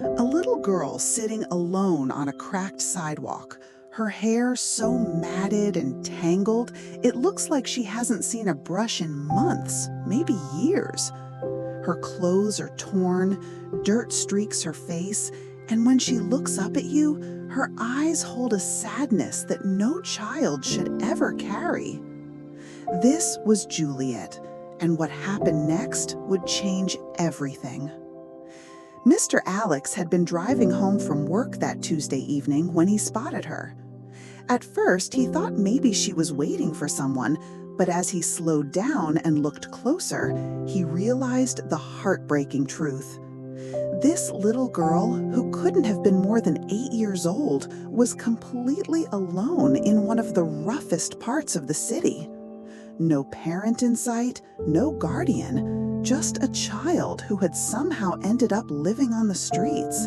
A little girl sitting alone on a cracked sidewalk, her hair so matted and tangled, it looks like she hasn't seen a brush in months, maybe years. Her clothes are torn, dirt streaks her face, and when she looks up at you, her eyes hold a sadness that no child should ever carry. This was Juliet, and what happened next would change everything. Mr. Alex had been driving home from work that Tuesday evening when he spotted her. At first, he thought maybe she was waiting for someone, but as he slowed down and looked closer, he realized the heartbreaking truth. This little girl, who couldn't have been more than 8 years old, was completely alone in one of the roughest parts of the city. No parent in sight, no guardian, just a child who had somehow ended up living on the streets.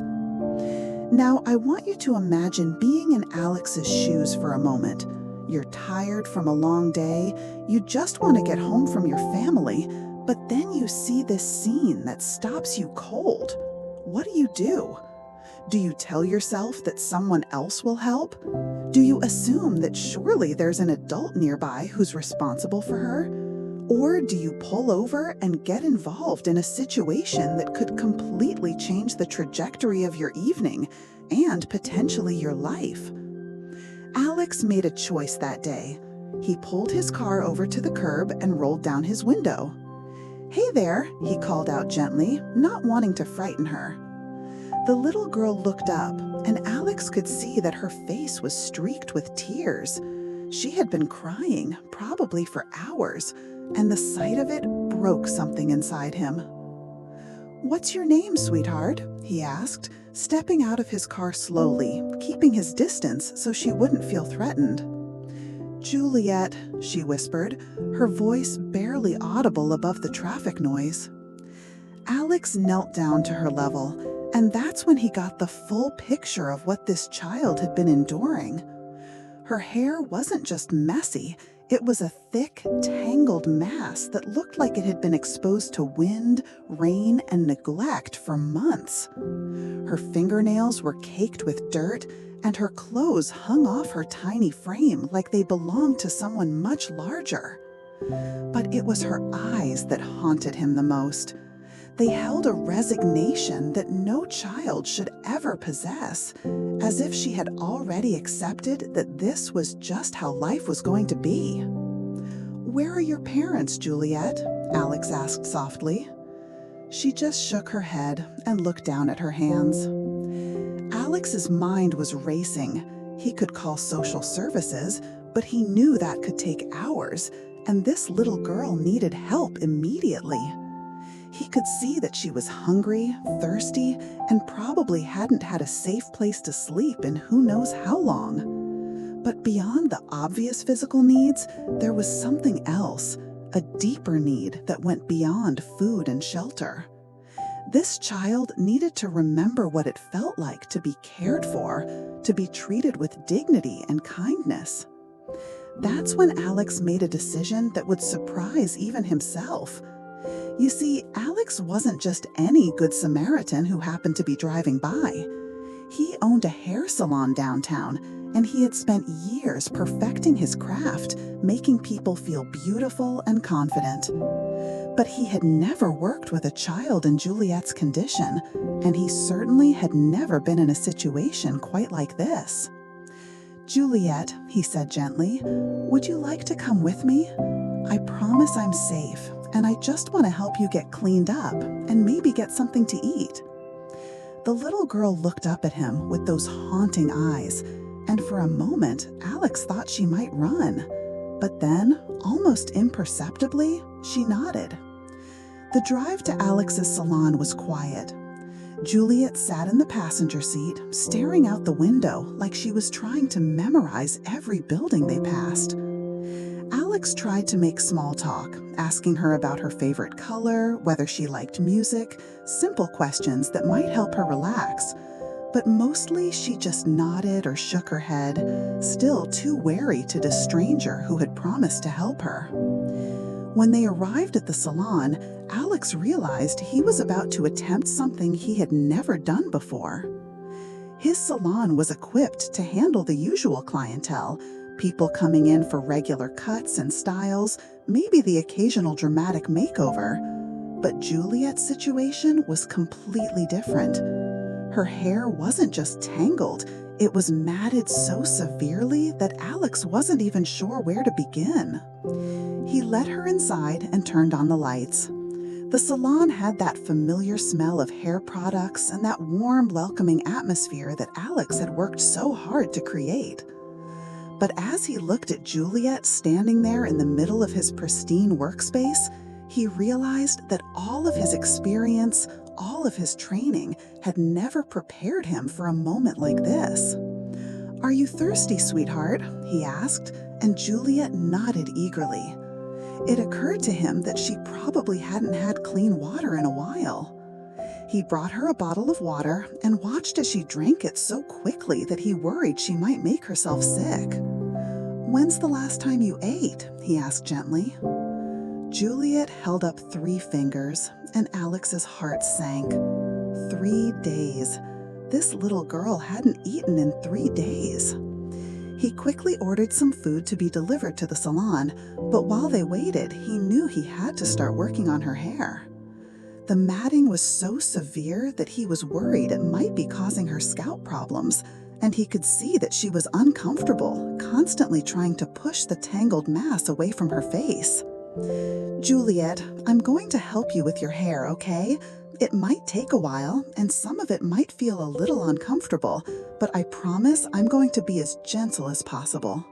Now, I want you to imagine being in Alex's shoes for a moment. You're tired from a long day, you just want to get home from your family, but then you see this scene that stops you cold. What do? Do you tell yourself that someone else will help? Do you assume that surely there's an adult nearby who's responsible for her? Or do you pull over and get involved in a situation that could completely change the trajectory of your evening and potentially your life? Alex made a choice that day. He pulled his car over to the curb and rolled down his window. "Hey there," he called out gently, not wanting to frighten her. The little girl looked up, and Alex could see that her face was streaked with tears. She had been crying, probably for hours, and the sight of it broke something inside him. "What's your name, sweetheart?" he asked, stepping out of his car slowly, keeping his distance so she wouldn't feel threatened. "Juliet," she whispered, her voice barely audible above the traffic noise. Alex knelt down to her level, and that's when he got the full picture of what this child had been enduring. Her hair wasn't just messy, it was a thick, tangled mass that looked like it had been exposed to wind, rain, and neglect for months. Her fingernails were caked with dirt, and her clothes hung off her tiny frame like they belonged to someone much larger. But it was her eyes that haunted him the most. They held a resignation that no child should ever possess, as if she had already accepted that this was just how life was going to be. "Where are your parents, Juliet?" Alex asked softly. She just shook her head and looked down at her hands. Alex's mind was racing. He could call social services, but he knew that could take hours, and this little girl needed help immediately. He could see that she was hungry, thirsty, and probably hadn't had a safe place to sleep in who knows how long. But beyond the obvious physical needs, there was something else, a deeper need that went beyond food and shelter. This child needed to remember what it felt like to be cared for, to be treated with dignity and kindness. That's when Alex made a decision that would surprise even himself. You see, Alex wasn't just any Good Samaritan who happened to be driving by. He owned a hair salon downtown, and he had spent years perfecting his craft, making people feel beautiful and confident. But he had never worked with a child in Juliet's condition, and he certainly had never been in a situation quite like this. "Juliet," he said gently, "would you like to come with me? I promise I'm safe, and I just want to help you get cleaned up and maybe get something to eat." The little girl looked up at him with those haunting eyes, and for a moment, Alex thought she might run. But then, almost imperceptibly, she nodded. The drive to Alex's salon was quiet. Juliet sat in the passenger seat, staring out the window like she was trying to memorize every building they passed. Alex tried to make small talk, asking her about her favorite color, whether she liked music, simple questions that might help her relax. But mostly she just nodded or shook her head, still too wary to the stranger who had promised to help her. When they arrived at the salon, Alex realized he was about to attempt something he had never done before. His salon was equipped to handle the usual clientele, people coming in for regular cuts and styles, maybe the occasional dramatic makeover. But Juliet's situation was completely different. Her hair wasn't just tangled, it was matted so severely that Alex wasn't even sure where to begin. He led her inside and turned on the lights. The salon had that familiar smell of hair products and that warm, welcoming atmosphere that Alex had worked so hard to create. But as he looked at Juliet standing there in the middle of his pristine workspace, he realized that all of his experience, all of his training, had never prepared him for a moment like this. "Are you thirsty, sweetheart?" he asked, and Juliet nodded eagerly. It occurred to him that she probably hadn't had clean water in a while. He brought her a bottle of water and watched as she drank it so quickly that he worried she might make herself sick. "When's the last time you ate?" he asked gently. Juliet held up 3 fingers, and Alex's heart sank. 3 days. This little girl hadn't eaten in 3 days. He quickly ordered some food to be delivered to the salon, but while they waited, he knew he had to start working on her hair. The matting was so severe that he was worried it might be causing her scalp problems, and he could see that she was uncomfortable, constantly trying to push the tangled mass away from her face. "Juliet, I'm going to help you with your hair, okay? It might take a while, and some of it might feel a little uncomfortable, but I promise I'm going to be as gentle as possible."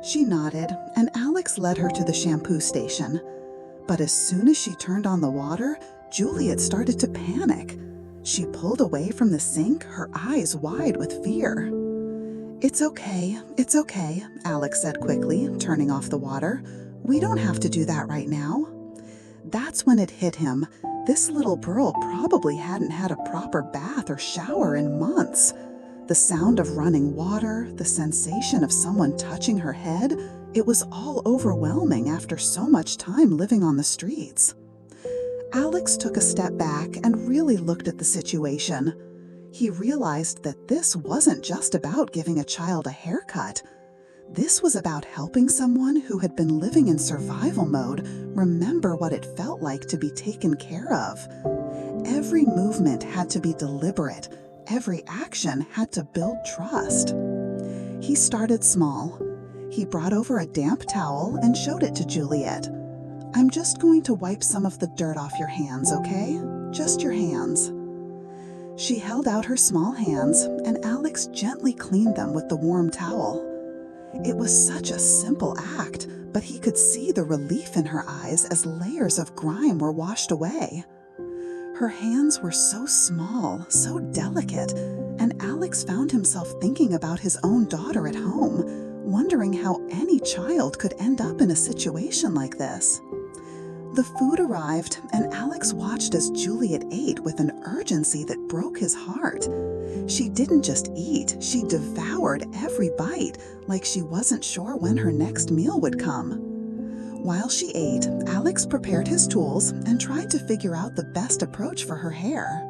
She nodded, and Alex led her to the shampoo station. But as soon as she turned on the water, Juliet started to panic. She pulled away from the sink, her eyes wide with fear. It's okay," Alex said quickly, turning off the water. "We don't have to do that right now." That's when it hit him. This little girl probably hadn't had a proper bath or shower in months. The sound of running water, the sensation of someone touching her head, it was all overwhelming after so much time living on the streets. Alex took a step back and really looked at the situation. He realized that this wasn't just about giving a child a haircut. This was about helping someone who had been living in survival mode remember what it felt like to be taken care of. Every movement had to be deliberate. Every action had to build trust. He started small. He brought over a damp towel and showed it to Juliet. "I'm just going to wipe some of the dirt off your hands, okay? Just your hands." She held out her small hands, and Alex gently cleaned them with the warm towel. It was such a simple act, but he could see the relief in her eyes as layers of grime were washed away. Her hands were so small, so delicate, and Alex found himself thinking about his own daughter at home, wondering how any child could end up in a situation like this. The food arrived, and Alex watched as Juliet ate with an urgency that broke his heart. She didn't just eat, she devoured every bite, like she wasn't sure when her next meal would come. While she ate, Alex prepared his tools and tried to figure out the best approach for her hair.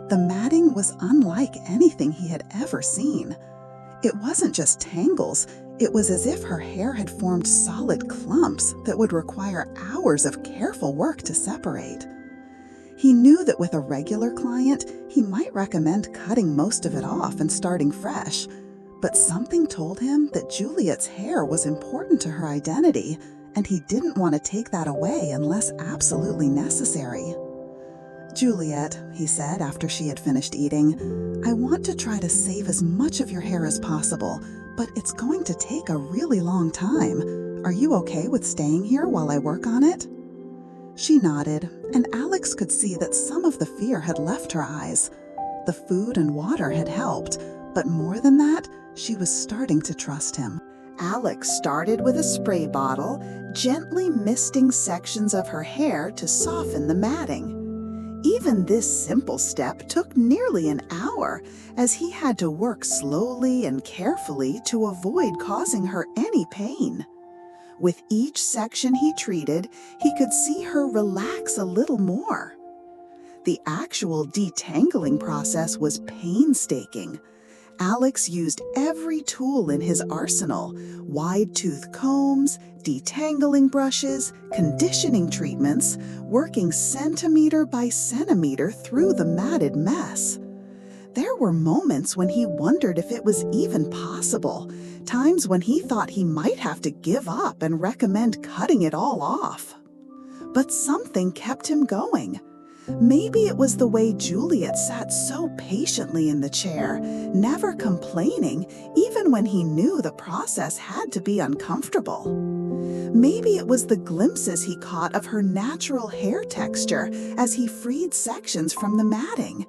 The matting was unlike anything he had ever seen. It wasn't just tangles, it was as if her hair had formed solid clumps that would require hours of careful work to separate. He knew that with a regular client, he might recommend cutting most of it off and starting fresh, but something told him that Juliet's hair was important to her identity, and he didn't want to take that away unless absolutely necessary. "Juliet," he said after she had finished eating, "I want to try to save as much of your hair as possible, but it's going to take a really long time. Are you okay with staying here while I work on it?" She nodded, and Alex could see that some of the fear had left her eyes. The food and water had helped, but more than that, she was starting to trust him. Alex started with a spray bottle, gently misting sections of her hair to soften the matting. Even this simple step took nearly an hour, as he had to work slowly and carefully to avoid causing her any pain. With each section he treated, he could see her relax a little more. The actual detangling process was painstaking. Alex used every tool in his arsenal: wide-tooth combs, detangling brushes, conditioning treatments, working centimeter by centimeter through the matted mess. There were moments when he wondered if it was even possible, times when he thought he might have to give up and recommend cutting it all off. But something kept him going. Maybe it was the way Juliet sat so patiently in the chair, never complaining, even when he knew the process had to be uncomfortable. Maybe it was the glimpses he caught of her natural hair texture as he freed sections from the matting.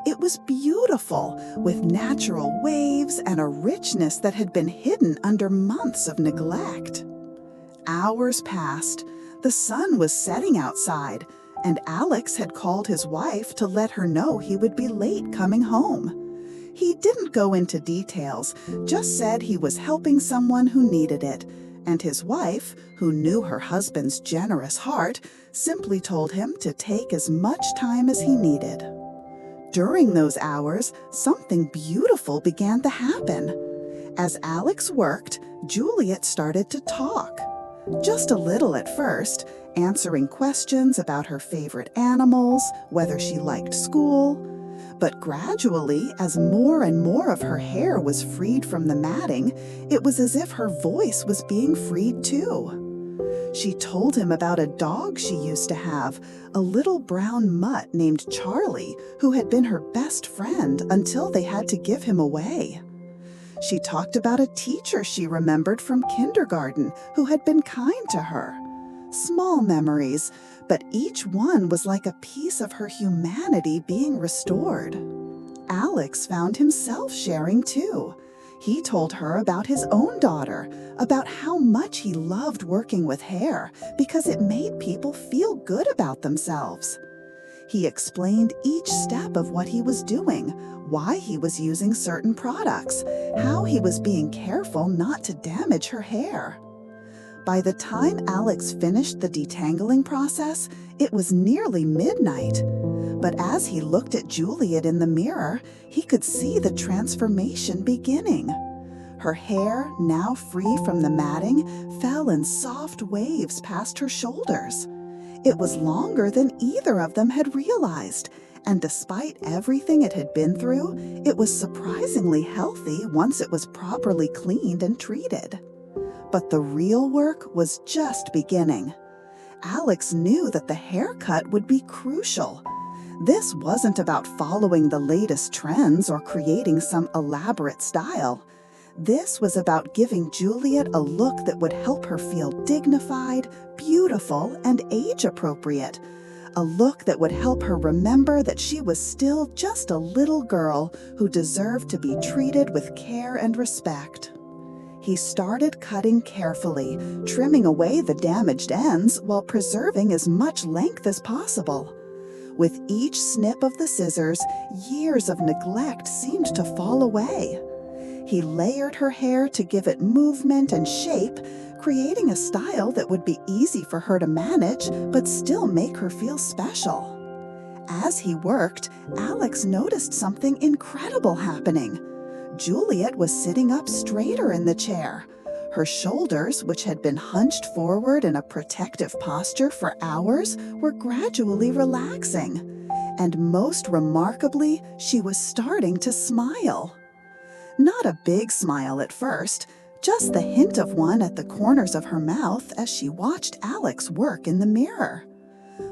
It was beautiful, with natural waves and a richness that had been hidden under months of neglect. Hours passed. The sun was setting outside, and Alex had called his wife to let her know he would be late coming home. He didn't go into details, just said he was helping someone who needed it, and his wife, who knew her husband's generous heart, simply told him to take as much time as he needed. During those hours, something beautiful began to happen. As Alex worked, Juliet started to talk. Just a little at first, answering questions about her favorite animals, whether she liked school. But gradually, as more and more of her hair was freed from the matting, it was as if her voice was being freed too. She told him about a dog she used to have, a little brown mutt named Charlie, who had been her best friend until they had to give him away. She talked about a teacher she remembered from kindergarten who had been kind to her. Small memories, but each one was like a piece of her humanity being restored. Alex found himself sharing too. He told her about his own daughter, about how much he loved working with hair because it made people feel good about themselves. He explained each step of what he was doing, why he was using certain products, how he was being careful not to damage her hair. By the time Alex finished the detangling process, it was nearly midnight. But as he looked at Juliet in the mirror, he could see the transformation beginning. Her hair, now free from the matting, fell in soft waves past her shoulders. It was longer than either of them had realized, and despite everything it had been through, it was surprisingly healthy once it was properly cleaned and treated. But the real work was just beginning. Alex knew that the haircut would be crucial. This wasn't about following the latest trends or creating some elaborate style. This was about giving Juliet a look that would help her feel dignified, beautiful, and age-appropriate. A look that would help her remember that she was still just a little girl who deserved to be treated with care and respect. He started cutting carefully, trimming away the damaged ends while preserving as much length as possible. With each snip of the scissors, years of neglect seemed to fall away. He layered her hair to give it movement and shape, creating a style that would be easy for her to manage but still make her feel special. As he worked, Alex noticed something incredible happening. Juliet was sitting up straighter in the chair. Her shoulders, which had been hunched forward in a protective posture for hours, were gradually relaxing. And most remarkably, she was starting to smile. Not a big smile at first, just the hint of one at the corners of her mouth as she watched Alex work in the mirror.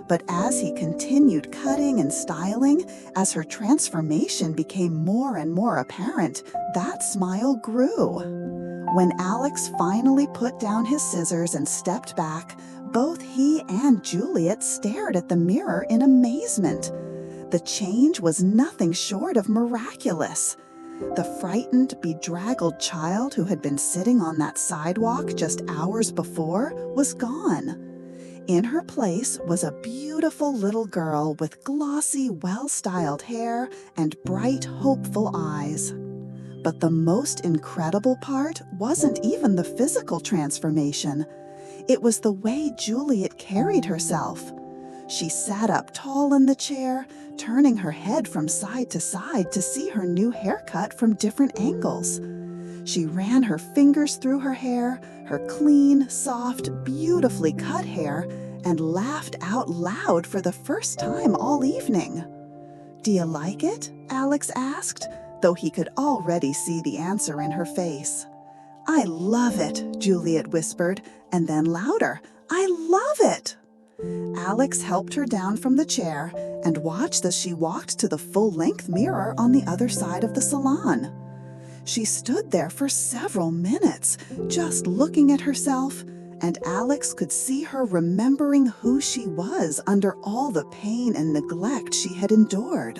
But as he continued cutting and styling, as her transformation became more and more apparent, that smile grew. When Alex finally put down his scissors and stepped back, both he and Juliet stared at the mirror in amazement. The change was nothing short of miraculous. The frightened, bedraggled child who had been sitting on that sidewalk just hours before was gone. In her place was a beautiful little girl with glossy, well-styled hair and bright, hopeful eyes. But the most incredible part wasn't even the physical transformation. It was the way Juliet carried herself. She sat up tall in the chair, turning her head from side to side to see her new haircut from different angles. She ran her fingers through her hair, her clean, soft, beautifully cut hair, and laughed out loud for the first time all evening. "Do you like it?" Alex asked, though he could already see the answer in her face. "I love it," Juliet whispered, and then louder, "I love it!" Alex helped her down from the chair and watched as she walked to the full-length mirror on the other side of the salon. She stood there for several minutes, just looking at herself, and Alex could see her remembering who she was under all the pain and neglect she had endured.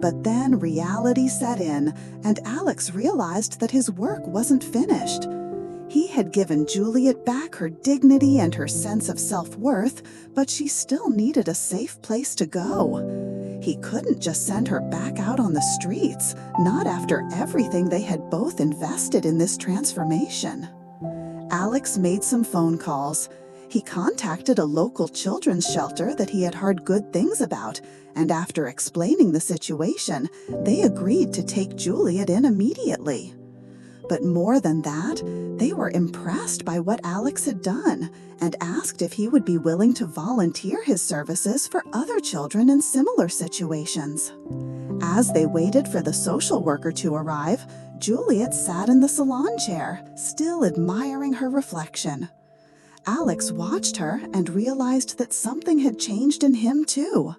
But then reality set in, and Alex realized that his work wasn't finished. He had given Juliet back her dignity and her sense of self-worth, but she still needed a safe place to go. He couldn't just send her back out on the streets, not after everything they had both invested in this transformation. Alex made some phone calls. He contacted a local children's shelter that he had heard good things about, and after explaining the situation, they agreed to take Juliet in immediately. But more than that, they were impressed by what Alex had done and asked if he would be willing to volunteer his services for other children in similar situations. As they waited for the social worker to arrive, Juliet sat in the salon chair, still admiring her reflection. Alex watched her and realized that something had changed in him too.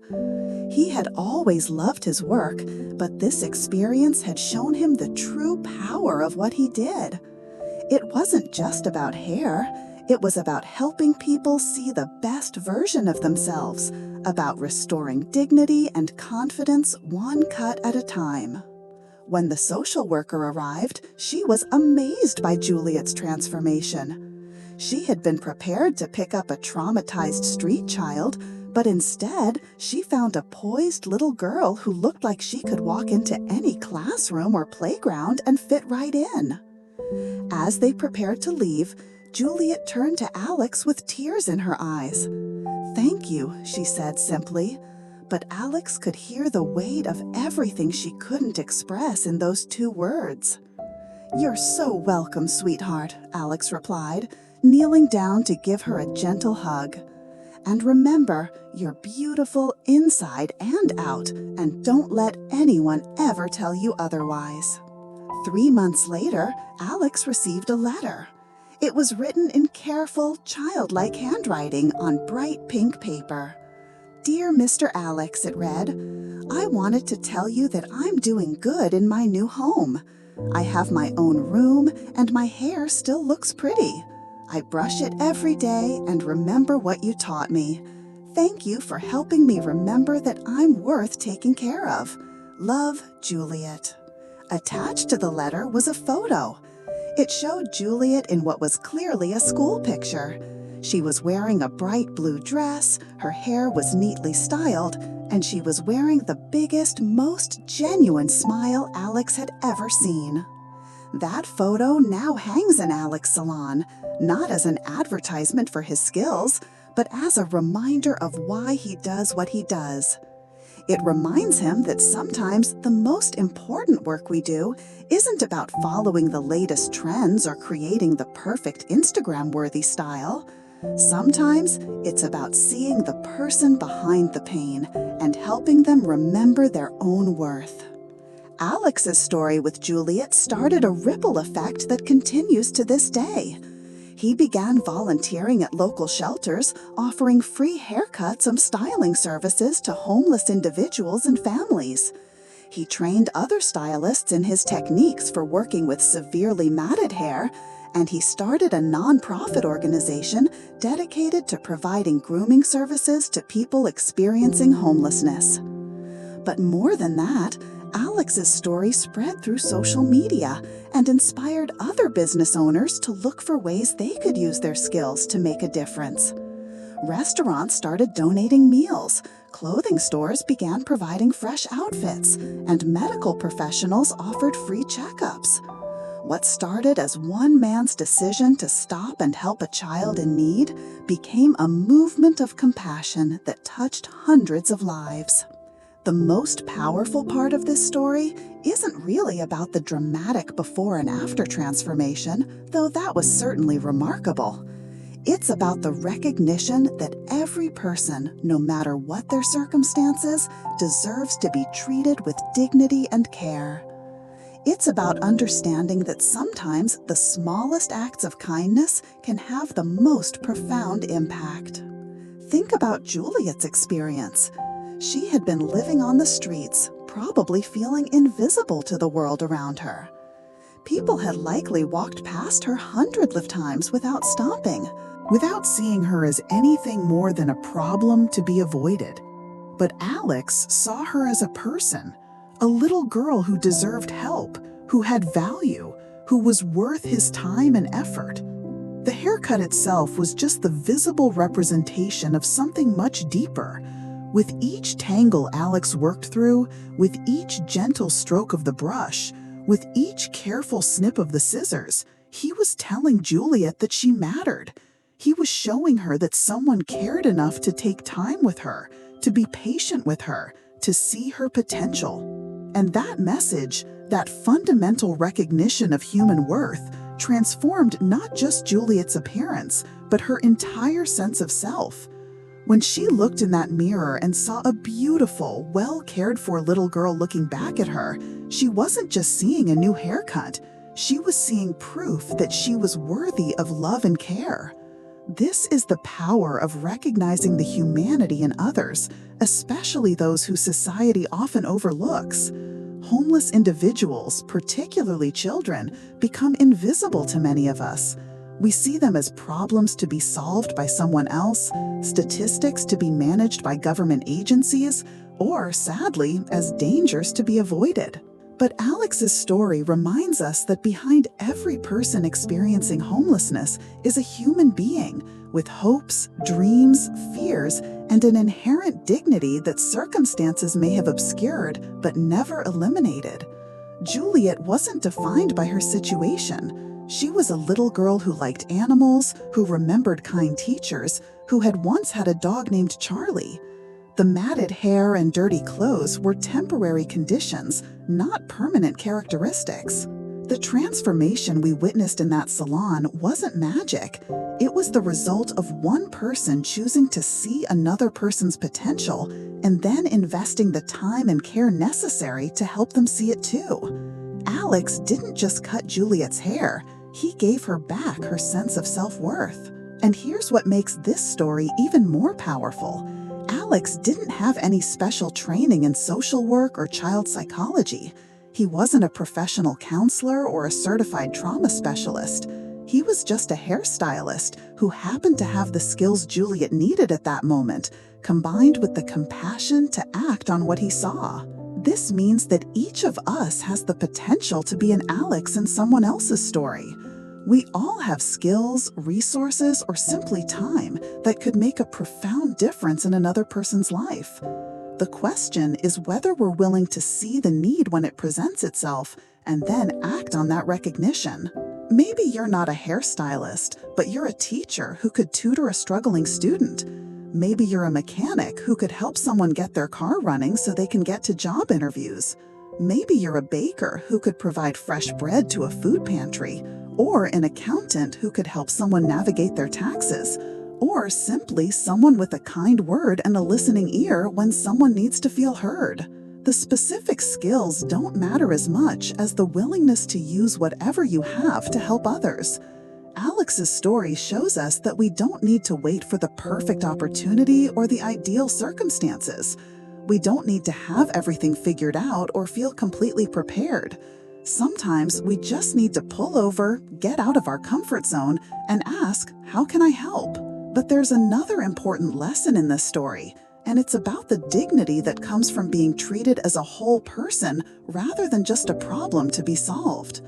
He had always loved his work, but this experience had shown him the true power of what he did. It wasn't just about hair, it was about helping people see the best version of themselves, about restoring dignity and confidence one cut at a time. When the social worker arrived, she was amazed by Juliet's transformation. She had been prepared to pick up a traumatized street child, but instead, she found a poised little girl who looked like she could walk into any classroom or playground and fit right in. As they prepared to leave, Juliet turned to Alex with tears in her eyes. "Thank you," she said simply, but Alex could hear the weight of everything she couldn't express in those 2 words. "You're so welcome, sweetheart," Alex replied, kneeling down to give her a gentle hug. "And remember, you're beautiful inside and out, and don't let anyone ever tell you otherwise." 3 months later, Alex received a letter. It was written in careful, childlike handwriting on bright pink paper. "Dear Mr. Alex," it read, "I wanted to tell you that I'm doing good in my new home. I have my own room, and my hair still looks pretty. I brush it every day and remember what you taught me. Thank you for helping me remember that I'm worth taking care of. Love, Juliet." Attached to the letter was a photo. It showed Juliet in what was clearly a school picture. She was wearing a bright blue dress, her hair was neatly styled, and she was wearing the biggest, most genuine smile Alex had ever seen. That photo now hangs in Alex's salon, not as an advertisement for his skills, but as a reminder of why he does what he does. It reminds him that sometimes the most important work we do isn't about following the latest trends or creating the perfect Instagram-worthy style. Sometimes it's about seeing the person behind the pain and helping them remember their own worth. Alex's story with Juliet started a ripple effect that continues to this day. He began volunteering at local shelters, offering free haircuts and styling services to homeless individuals and families. He trained other stylists in his techniques for working with severely matted hair, and he started a nonprofit organization dedicated to providing grooming services to people experiencing homelessness. But more than that, Alex's story spread through social media and inspired other business owners to look for ways they could use their skills to make a difference. Restaurants started donating meals, clothing stores began providing fresh outfits, and medical professionals offered free checkups. What started as one man's decision to stop and help a child in need became a movement of compassion that touched hundreds of lives. The most powerful part of this story isn't really about the dramatic before and after transformation, though that was certainly remarkable. It's about the recognition that every person, no matter what their circumstances, deserves to be treated with dignity and care. It's about understanding that sometimes the smallest acts of kindness can have the most profound impact. Think about Juliet's experience. She had been living on the streets, probably feeling invisible to the world around her. People had likely walked past her hundreds of times without stopping, without seeing her as anything more than a problem to be avoided. But Alex saw her as a person, a little girl who deserved help, who had value, who was worth his time and effort. The haircut itself was just the visible representation of something much deeper. With each tangle Alex worked through, with each gentle stroke of the brush, with each careful snip of the scissors, he was telling Juliet that she mattered. He was showing her that someone cared enough to take time with her, to be patient with her, to see her potential. And that message, that fundamental recognition of human worth, transformed not just Juliet's appearance, but her entire sense of self. When she looked in that mirror and saw a beautiful, well-cared-for little girl looking back at her, she wasn't just seeing a new haircut. She was seeing proof that she was worthy of love and care. This is the power of recognizing the humanity in others, especially those who society often overlooks. Homeless individuals, particularly children, become invisible to many of us. We see them as problems to be solved by someone else, statistics to be managed by government agencies, or, sadly, as dangers to be avoided. But Alex's story reminds us that behind every person experiencing homelessness is a human being with hopes, dreams, fears, and an inherent dignity that circumstances may have obscured but never eliminated. Juliet wasn't defined by her situation. She was a little girl who liked animals, who remembered kind teachers, who had once had a dog named Charlie. The matted hair and dirty clothes were temporary conditions, not permanent characteristics. The transformation we witnessed in that salon wasn't magic. It was the result of one person choosing to see another person's potential and then investing the time and care necessary to help them see it too. Alex didn't just cut Juliet's hair. He gave her back her sense of self-worth. And here's what makes this story even more powerful. Alex didn't have any special training in social work or child psychology. He wasn't a professional counselor or a certified trauma specialist. He was just a hairstylist who happened to have the skills Juliet needed at that moment, combined with the compassion to act on what he saw. This means that each of us has the potential to be an Alex in someone else's story. We all have skills, resources, or simply time that could make a profound difference in another person's life. The question is whether we're willing to see the need when it presents itself and then act on that recognition. Maybe you're not a hairstylist, but you're a teacher who could tutor a struggling student. Maybe you're a mechanic who could help someone get their car running so they can get to job interviews. Maybe you're a baker who could provide fresh bread to a food pantry, or an accountant who could help someone navigate their taxes, or simply someone with a kind word and a listening ear when someone needs to feel heard. The specific skills don't matter as much as the willingness to use whatever you have to help others. Alex's story shows us that we don't need to wait for the perfect opportunity or the ideal circumstances. We don't need to have everything figured out or feel completely prepared. Sometimes we just need to pull over, get out of our comfort zone, and ask, how can I help? But there's another important lesson in this story, and it's about the dignity that comes from being treated as a whole person rather than just a problem to be solved.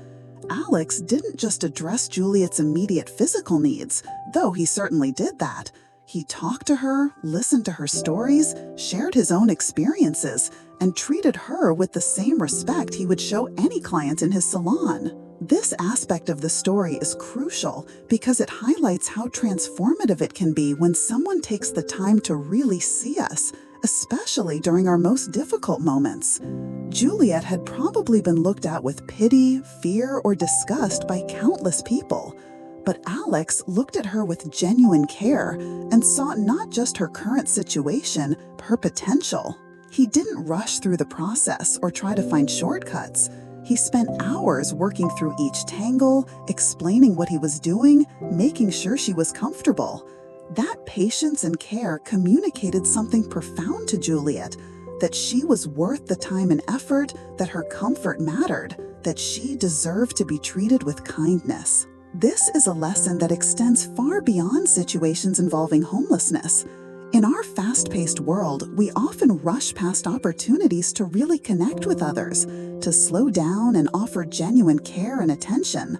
Alex didn't just address Juliet's immediate physical needs, though he certainly did that. He talked to her, listened to her stories, shared his own experiences, and treated her with the same respect he would show any client in his salon. This aspect of the story is crucial because it highlights how transformative it can be when someone takes the time to really see us, especially during our most difficult moments. Juliet had probably been looked at with pity, fear, or disgust by countless people. But Alex looked at her with genuine care and saw not just her current situation, but her potential. He didn't rush through the process or try to find shortcuts. He spent hours working through each tangle, explaining what he was doing, making sure she was comfortable. That patience and care communicated something profound to Juliet, that she was worth the time and effort, that her comfort mattered, that she deserved to be treated with kindness. This is a lesson that extends far beyond situations involving homelessness. In our fast-paced world, we often rush past opportunities to really connect with others, to slow down and offer genuine care and attention.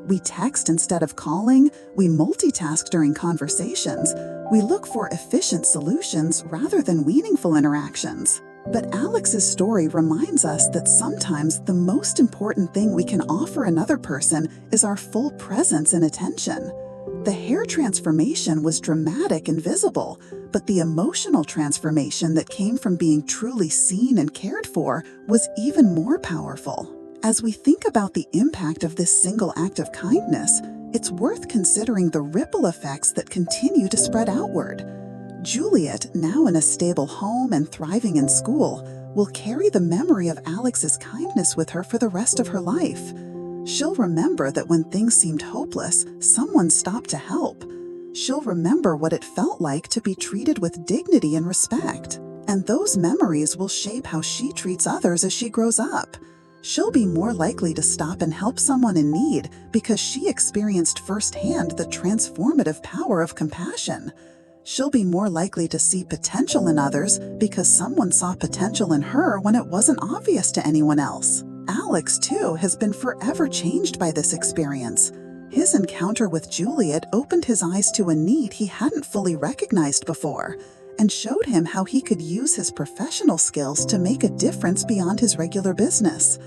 We text instead of calling, we multitask during conversations, we look for efficient solutions rather than meaningful interactions. But Alex's story reminds us that sometimes the most important thing we can offer another person is our full presence and attention. The hair transformation was dramatic and visible, but the emotional transformation that came from being truly seen and cared for was even more powerful. As we think about the impact of this single act of kindness, it's worth considering the ripple effects that continue to spread outward. Juliet, now in a stable home and thriving in school, will carry the memory of Alex's kindness with her for the rest of her life. She'll remember that when things seemed hopeless, someone stopped to help. She'll remember what it felt like to be treated with dignity and respect. And those memories will shape how she treats others as she grows up. She'll be more likely to stop and help someone in need because she experienced firsthand the transformative power of compassion. She'll be more likely to see potential in others because someone saw potential in her when it wasn't obvious to anyone else. Alex, too, has been forever changed by this experience. His encounter with Juliet opened his eyes to a need he hadn't fully recognized before, and showed him how he could use his professional skills to make a difference beyond his regular business.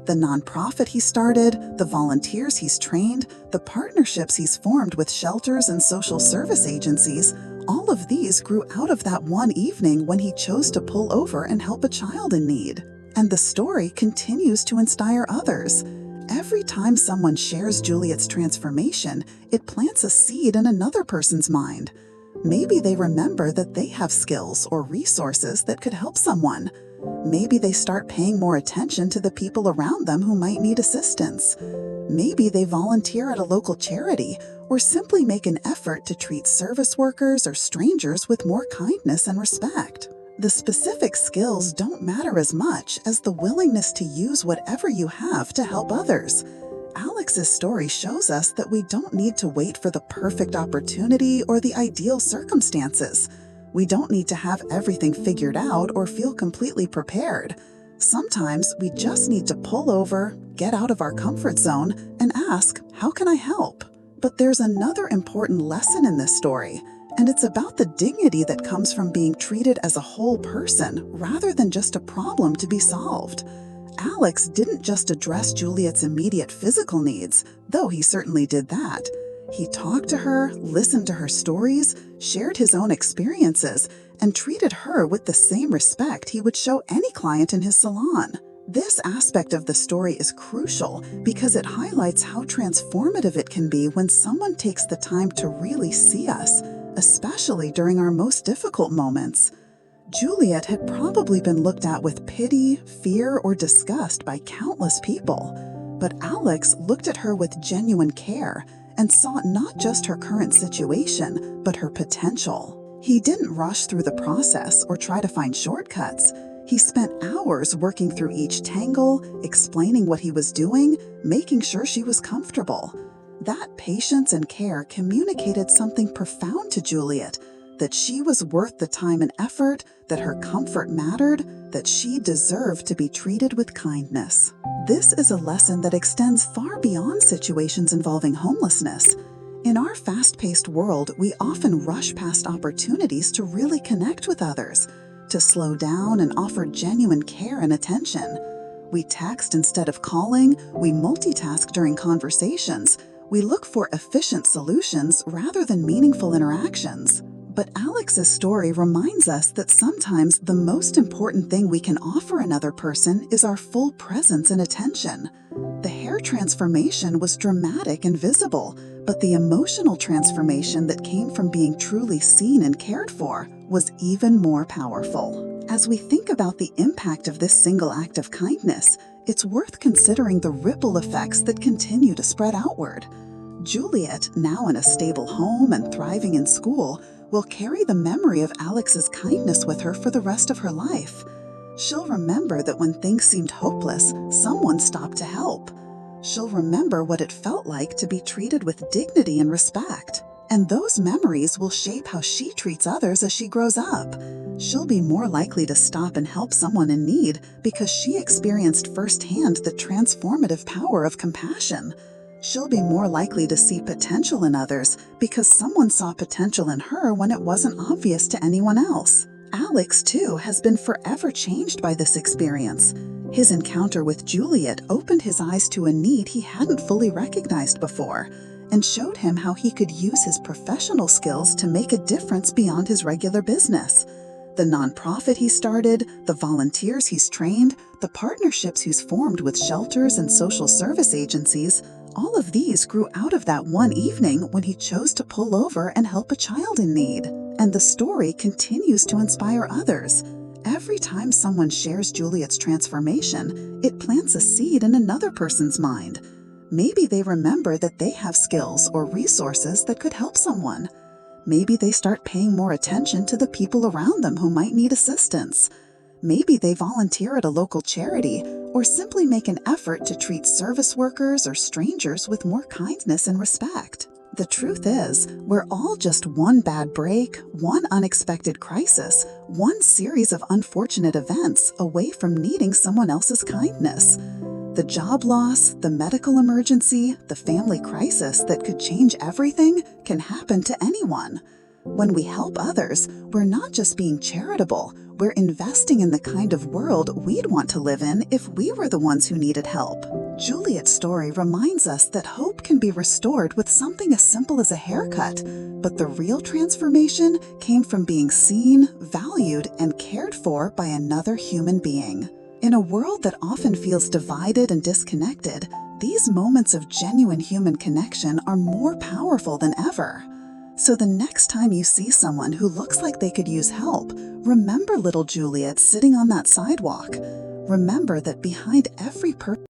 The nonprofit he started, the volunteers he's trained, the partnerships he's formed with shelters and social service agencies, all of these grew out of that one evening when he chose to pull over and help a child in need. And the story continues to inspire others. Every time someone shares Juliet's transformation, it plants a seed in another person's mind. Maybe they remember that they have skills or resources that could help someone. Maybe they start paying more attention to the people around them who might need assistance. Maybe they volunteer at a local charity or simply make an effort to treat service workers or strangers with more kindness and respect. The specific skills don't matter as much as the willingness to use whatever you have to help others. Alex's story shows us that we don't need to wait for the perfect opportunity or the ideal circumstances. We don't need to have everything figured out or feel completely prepared. Sometimes we just need to pull over, get out of our comfort zone, and ask, "How can I help?" But there's another important lesson in this story, and it's about the dignity that comes from being treated as a whole person rather than just a problem to be solved. Alex didn't just address Juliet's immediate physical needs, though he certainly did that. He talked to her, listened to her stories, shared his own experiences, and treated her with the same respect he would show any client in his salon. This aspect of the story is crucial because it highlights how transformative it can be when someone takes the time to really see us, especially during our most difficult moments. Juliet had probably been looked at with pity, fear, or disgust by countless people, but Alex looked at her with genuine care and saw not just her current situation, but her potential. He didn't rush through the process or try to find shortcuts. He spent hours working through each tangle, explaining what he was doing, making sure she was comfortable. That patience and care communicated something profound to Juliet, that she was worth the time and effort, that her comfort mattered, that she deserved to be treated with kindness. This is a lesson that extends far beyond situations involving homelessness. In our fast-paced world, we often rush past opportunities to really connect with others, to slow down and offer genuine care and attention. We text instead of calling, we multitask during conversations, we look for efficient solutions rather than meaningful interactions. But Alex's story reminds us that sometimes the most important thing we can offer another person is our full presence and attention. The hair transformation was dramatic and visible, but the emotional transformation that came from being truly seen and cared for was even more powerful. As we think about the impact of this single act of kindness, it's worth considering the ripple effects that continue to spread outward. Juliet, now in a stable home and thriving in school, will carry the memory of Alex's kindness with her for the rest of her life. She'll remember that when things seemed hopeless, someone stopped to help. She'll remember what it felt like to be treated with dignity and respect. And those memories will shape how she treats others as she grows up. She'll be more likely to stop and help someone in need because she experienced firsthand the transformative power of compassion. She'll be more likely to see potential in others because someone saw potential in her when it wasn't obvious to anyone else. Alex, too, has been forever changed by this experience. His encounter with Juliet opened his eyes to a need he hadn't fully recognized before, and showed him how he could use his professional skills to make a difference beyond his regular business. The nonprofit he started, the volunteers he's trained, the partnerships he's formed with shelters and social service agencies, all of these grew out of that one evening when he chose to pull over and help a child in need. And the story continues to inspire others. Every time someone shares Juliet's transformation, it plants a seed in another person's mind. Maybe they remember that they have skills or resources that could help someone. Maybe they start paying more attention to the people around them who might need assistance. Maybe they volunteer at a local charity or simply make an effort to treat service workers or strangers with more kindness and respect. The truth is, we're all just one bad break, one unexpected crisis, one series of unfortunate events away from needing someone else's kindness. The job loss, the medical emergency, the family crisis that could change everything can happen to anyone. When we help others, we're not just being charitable, we're investing in the kind of world we'd want to live in if we were the ones who needed help. Juliet's story reminds us that hope can be restored with something as simple as a haircut, but the real transformation came from being seen, valued, and cared for by another human being. In a world that often feels divided and disconnected, these moments of genuine human connection are more powerful than ever. So the next time you see someone who looks like they could use help, remember little Juliet sitting on that sidewalk. Remember that behind every person